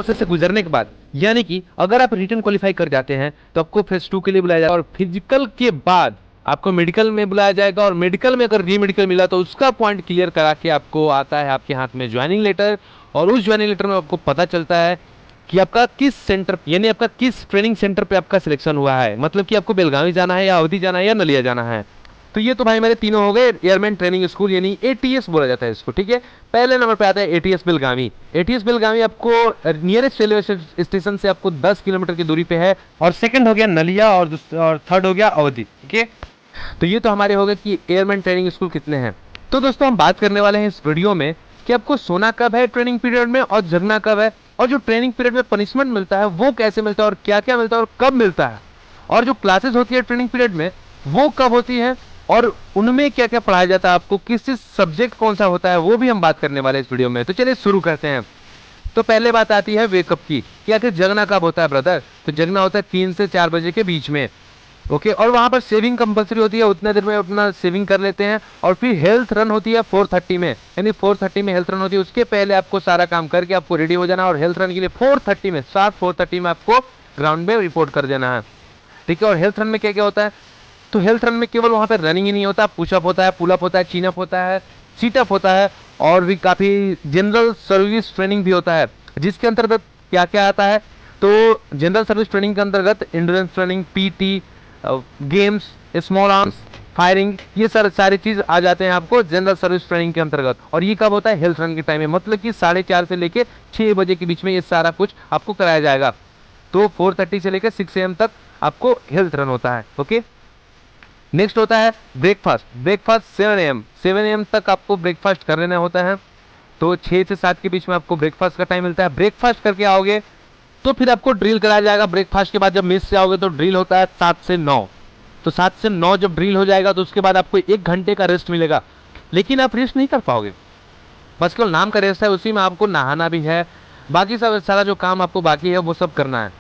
Process से गुजरने के बाद, यानी कि अगर आप रिटन क्वालिफाई कर जाते हैं तो आपको फेज 2 के लिए बुलाया जाएगा, और फिजिकल के बाद आपको मेडिकल में बुलाया जाएगा, और मेडिकल में अगर री मेडिकल मिला तो उसका पॉइंट क्लियर करा के आपको आता है आपके हाथ में ज्वाइनिंग लेटर, और उस ज्वाइनिंग लेटर में आपको पता चलता है कि आपका किस सेंटर, यानी आपका किस ट्रेनिंग सेंटर पे आपका सिलेक्शन हुआ है, मतलब कि आपको बेलगावी जाना है या अवधि जाना है या नलिया जाना है। तो ये तो भाई मेरे तीनों हो गए एयरमैन ट्रेनिंग स्कूल, यानी एटीएस बोला जाता है इसको, ठीक है। पहले नंबर पे आता है एटीएस बेलगावी। एटीएस बेलगावी आपको नियरेस्ट रेलवे स्टेशन से आपको 10 किलोमीटर की दूरी पे है, और सेकंड हो गया नलिया, और थर्ड हो गया अवधि, ठीक है। तो ये तो हमारे हो गए कि एयरमैन ट्रेनिंग स्कूल कितने हैं। तो दोस्तों हम बात करने वाले हैं इस वीडियो में कि आपको सोना कब है ट्रेनिंग पीरियड में और जगना कब है, और जो ट्रेनिंग पीरियड में पनिशमेंट मिलता है वो कैसे मिलता है और क्या क्या मिलता है और कब मिलता है, और जो क्लासेस होती है ट्रेनिंग पीरियड में वो कब होती है, और उनमें क्या क्या पढ़ाया जाता है, आपको किस सब्जेक्ट कौन सा होता है, वो भी हम बात करने वाले हैं इस वीडियो में। तो चलिए शुरू करते हैं। तो पहले बात आती है वेकअप की कि आखिर जगना कब होता है ब्रदर। तो जगना होता है 3 से 4 बजे के बीच में, ओके। और वहां पर सेविंग कंपलसरी होती है, उतने देर में अपना सेविंग कर लेते हैं, और फिर हेल्थ रन होती है 4:30 में, यानी 4:30 में हेल्थ रन होती है। उसके पहले आपको सारा काम करके आपको रेडी हो जाना, और हेल्थ रन के लिए 4:30 में 4:30 में आपको ग्राउंड में रिपोर्ट कर देना है, ठीक है। और हेल्थ रन में क्या क्या होता है, तो हेल्थ रन में केवल वहां पर रनिंग ही नहीं होता, पुशअप होता है, पुलअप होता है, चीनअप होता है, सीटअप होता है, और भी काफी जनरल सर्विस ट्रेनिंग भी होता है, जिसके अंतर्गत क्या क्या आता है। तो जनरल सर्विस ट्रेनिंग के अंतर्गत endurance training, PT, games, small arms, firing, ये सारी चीज आ जाते हैं आपको जनरल सर्विस ट्रेनिंग के अंतर्गत। और ये कब होता है, हेल्थ रन के टाइम में, मतलब कि 4:30 से लेके 6 बजे के बीच में ये सारा कुछ आपको कराया जाएगा। तो 4:30 से लेकर 6 AM तक आपको हेल्थ रन होता है, ओके। नेक्स्ट होता है ब्रेकफास्ट। ब्रेकफास्ट 7 AM तक आपको ब्रेकफास्ट कर लेना होता है। तो 6 से 7 के बीच में आपको ब्रेकफास्ट का टाइम मिलता है। ब्रेकफास्ट करके आओगे तो फिर आपको ड्रिल कराया जाएगा। ब्रेकफास्ट के बाद जब मेस से आओगे तो ड्रिल होता है 7 से 9। तो 7 से 9 जब ड्रिल हो जाएगा तो उसके बाद आपको 1 घंटे का रेस्ट मिलेगा, लेकिन आप रेस्ट नहीं कर पाओगे, बस केवल नाम का रेस्ट है। उसी में आपको नहाना भी है, बाकी सब सारा जो काम आपको बाकी है वो सब करना है,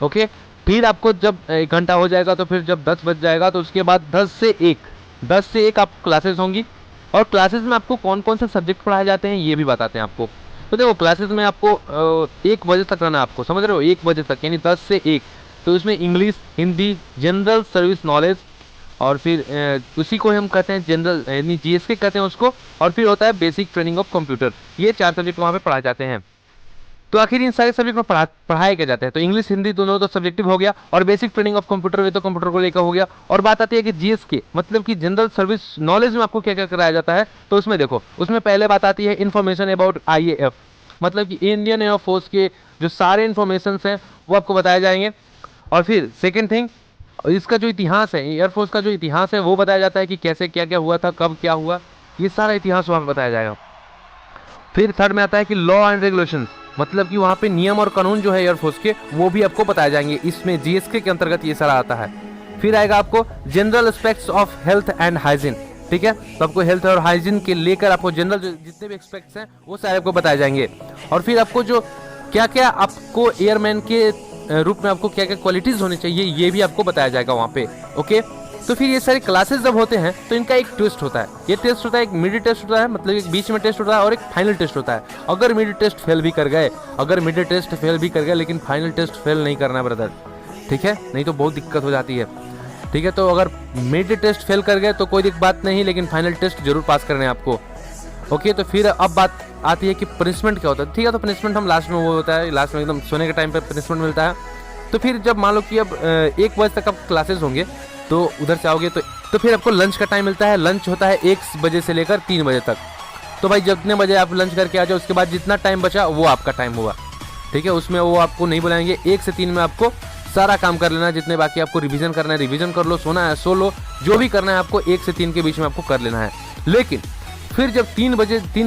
ओके। फिर आपको जब 1 घंटा हो जाएगा तो फिर जब 10 बज जाएगा तो उसके बाद 10 से 1 आप क्लासेस होंगी। और क्लासेस में आपको कौन कौन से सब्जेक्ट पढ़ाए जाते हैं ये भी बताते हैं आपको। तो देखो क्लासेस में आपको 1 बजे तक रहना है, आपको समझ रहे हो, 1 बजे तक, यानी 10 से 1। तो इसमें English, Hindi, general service knowledge, और फिर उसी को हम कहते हैं जनरल, यानी जीएसके कहते हैं उसको। और फिर होता है बेसिक ट्रेनिंग ऑफ कंप्यूटर। ये 4 सब्जेक्ट वहाँ पे पढ़ाए जाते हैं। तो आखिर इन सारे सब्जेक्ट में पढ़ाए क्या जाते हैं, तो इंग्लिश हिंदी दोनों तो सब्जेक्टिव हो गया, और बेसिक ट्रेनिंग ऑफ कंप्यूटर वे तो कंप्यूटर को लेकर हो गया। और बात आती है कि जीएसके मतलब कि जनरल सर्विस नॉलेज में आपको क्या क्या कराया जाता है। तो उसमें देखो, उसमें पहले बात आती है इन्फॉर्मेशन अबाउट आईएएफ, मतलब कि इंडियन एयरफोर्स के जो सारे इन्फॉर्मेशन हैं वो आपको बताए जाएंगे। और फिर सेकेंड थिंग, इसका जो इतिहास है, एयरफोर्स का जो इतिहास है वो बताया जाता है कि कैसे क्या क्या हुआ था, कब क्या हुआ, ये सारा इतिहास वहाँ पर बताया जाएगा। फिर थर्ड में आता है कि लॉ एंड रेगुलेशन, मतलब कि वहाँ पे नियम और कानून जो है एयरफोर्स के वो भी आपको बताए जाएंगे। इसमें जीएसके के अंतर्गत ये सारा आता है। फिर आएगा आपको general aspects of health and hygiene, ठीक है। तो आपको हेल्थ और हाइजीन के लेकर आपको जनरल जितने भी एस्पेक्ट्स हैं वो सारे आपको बताए जाएंगे। और फिर आपको जो क्या क्या आपको एयरमैन के रूप में आपको क्या क्या क्वालिटीज होनी चाहिए ये भी आपको बताया जाएगा वहाँ पे, ओके। तो फिर ये सारे क्लासेस जब होते हैं तो इनका एक टेस्ट होता है। ये टेस्ट होता है, एक मिड टेस्ट होता है, मतलब एक बीच में टेस्ट होता है, और एक फाइनल टेस्ट होता है। अगर मिड टेस्ट फेल भी कर गए, लेकिन फाइनल टेस्ट फेल नहीं करना ब्रदर, ठीक है, नहीं तो बहुत दिक्कत हो जाती है, ठीक है। तो अगर मिड टेस्ट फेल कर गए तो कोई बात नहीं, लेकिन फाइनल टेस्ट जरूर पास करना है आपको, ओके। तो फिर अब बात आती है कि पनिशमेंट क्या होता है, ठीक है। तो पनिशमेंट हम लास्ट में, वो होता है लास्ट में एकदम सोने के टाइम पे पनिशमेंट मिलता है। तो फिर जब मान लो कि अब 1 बजे तक आप क्लासेस होंगे तो उधर से आओगे तो फिर आपको लंच का टाइम मिलता है। लंच होता है 1 बजे से लेकर 3 बजे तक। तो भाई जितने बजे आप लंच करके आ जाओ, उसके बाद जितना टाइम बचा वो आपका टाइम हुआ, ठीक है। उसमें वो आपको नहीं बुलाएंगे। 1 से 3 में आपको सारा काम कर लेना है, जितने बाकी आपको रिवीजन करना है रिवीजन कर लो, सोना है सो लो, जो भी करना है आपको 1 से 3 के बीच में आपको कर लेना है। लेकिन फिर जब 3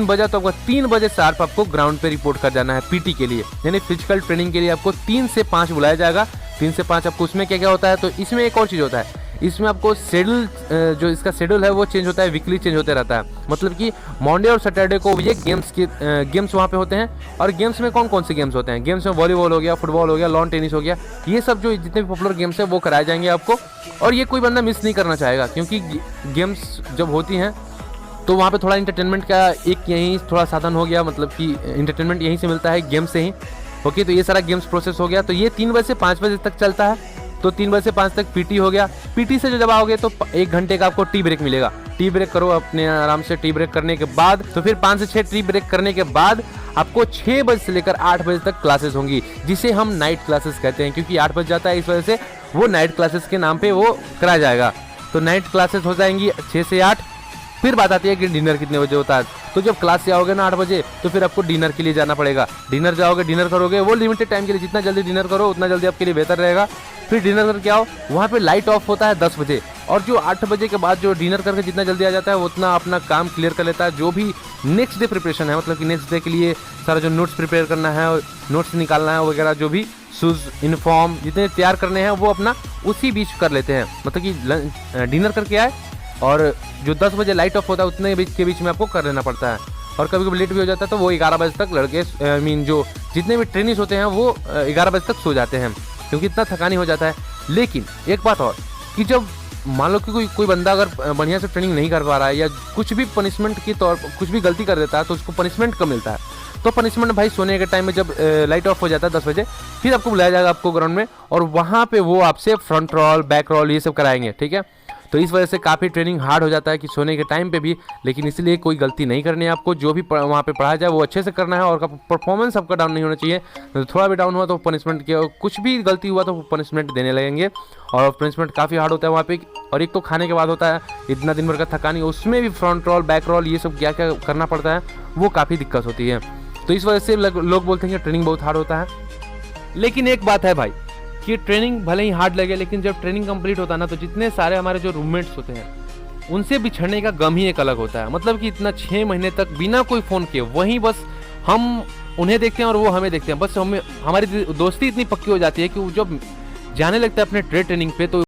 बजा तो आपको 3 बजे शार्प आपको ग्राउंड पे रिपोर्ट कर जाना है पीटी के लिए, यानी फिजिकल ट्रेनिंग के लिए आपको 3 से 5 बुलाया जाएगा। 3 से 5 आपको उसमें क्या क्या होता है, तो इसमें एक और चीज़ होता है, इसमें आपको शेड्यूल, जो इसका शेड्यूल है वो चेंज होता है, वीकली चेंज होते रहता है। मतलब कि मंडे और सैटरडे को ये गेम्स वहाँ पे होते हैं। और गेम्स में कौन कौन से गेम्स होते हैं, गेम्स में वॉलीबॉल हो गया, फुटबॉल हो गया, लॉन टेनिस हो गया, ये सब जो जितने भी पॉपुलर गेम्स हैं वो कराए जाएंगे आपको। और ये कोई बंदा मिस नहीं करना चाहेगा, क्योंकि गेम्स जब होती हैं तो वहाँ पे थोड़ा इंटरटेनमेंट का एक यही थोड़ा साधन हो गया, मतलब कि इंटरटेनमेंट यहीं से मिलता है, गेम से ही। ओके, तो ये सारा गेम्स प्रोसेस हो गया। तो ये 3 बजे से 5 बजे तक चलता है। तो 3 बजे से 5 तक पीटी हो गया। पीटी से जब आओगे तो 1 घंटे का आपको टी ब्रेक मिलेगा। टी ब्रेक करो अपने आराम से। टी ब्रेक करने के बाद तो फिर 5 से 6 टी ब्रेक करने के बाद आपको 6 बजे से लेकर 8 बजे तक क्लासेस होंगी, जिसे हम नाइट क्लासेस कहते हैं, क्योंकि 8 बज जाता है, इस वजह से वो नाइट क्लासेस के नाम पे वो कराया जाएगा। तो नाइट क्लासेस हो जाएंगी 6 से 8। फिर बात आती है कि डिनर कितने बजे होता है। तो जब क्लास से आओगे ना 8 बजे, तो फिर आपको डिनर के लिए जाना पड़ेगा। डिनर जाओगे, डिनर करोगे, वो लिमिटेड टाइम के लिए, जितना जल्दी डिनर करो उतना जल्दी आपके लिए बेहतर रहेगा। फिर डिनर करके आओ, वहाँ पे लाइट ऑफ होता है 10 बजे, और जो 8 बजे के बाद जो डिनर करके जितना जल्दी आ जाता है वो उतना अपना काम क्लियर कर लेता है। जो भी नेक्स्ट डे प्रिपरेशन है, मतलब कि नेक्स्ट डे के लिए सारा जो नोट्स प्रिपेयर करना है, नोट्स निकालना है वगैरह, जो भी शूज़ यूनिफॉर्म जितने तैयार करने हैं वो अपना उसी बीच कर लेते हैं। मतलब कि डिनर करके आए और जो 10 बजे लाइट ऑफ होता है उतने के बीच में आपको कर लेना पड़ता है। और कभी कभी लेट भी हो जाता है तो वो 11 बजे तक लड़के जो जितने भी ट्रेनिंग्स होते हैं वो 11 बजे तक सो जाते हैं, क्योंकि इतना थकानी हो जाता है। लेकिन एक बात और, कि जब मान लो कि कोई बंदा अगर बढ़िया से ट्रेनिंग नहीं कर पा रहा है या कुछ भी पनिशमेंट के तौर पर कुछ भी गलती कर देता है, तो उसको पनिशमेंट कब मिलता है? तो पनिशमेंट भाई सोने के टाइम में जब लाइट ऑफ हो जाता है 10 बजे, फिर आपको बुलाया जाएगा आपको ग्राउंड में, और वहाँ पे वो आपसे फ्रंट रोल, बैक रोल ये सब कराएंगे, ठीक है। तो इस वजह से काफ़ी ट्रेनिंग हार्ड हो जाता है कि सोने के टाइम पे भी। लेकिन इसलिए कोई गलती नहीं करनी है आपको, जो भी वहाँ पे पढ़ाया जाए वो अच्छे से करना है, और परफॉर्मेंस आपका डाउन नहीं होना चाहिए। तो थोड़ा भी डाउन हुआ तो पनिशमेंट के, कुछ भी गलती हुआ तो पनिशमेंट देने लगेंगे, और पनिशमेंट काफ़ी हार्ड होता है वहाँ पे। और एक तो खाने के बाद होता है इतना दिन भर का थकानी, उसमें भी फ्रंट रोल, बैक रोल ये सब क्या क्या करना पड़ता है, वो काफ़ी दिक्कत होती है। तो इस वजह से लोग बोलते हैं कि ट्रेनिंग बहुत हार्ड होता है। लेकिन एक बात है भाई, कि ट्रेनिंग भले ही हार्ड लगे, लेकिन जब ट्रेनिंग कंप्लीट होता है ना, तो जितने सारे हमारे जो रूममेट्स होते हैं उनसे बिछड़ने का गम ही एक अलग होता है। मतलब कि इतना 6 महीने तक बिना कोई फ़ोन किए वहीं बस हम उन्हें देखते हैं और वो हमें देखते हैं। बस हमारी दोस्ती इतनी पक्की हो जाती है कि वो जब जाने लगता है अपने ट्रेनिंग पे, तो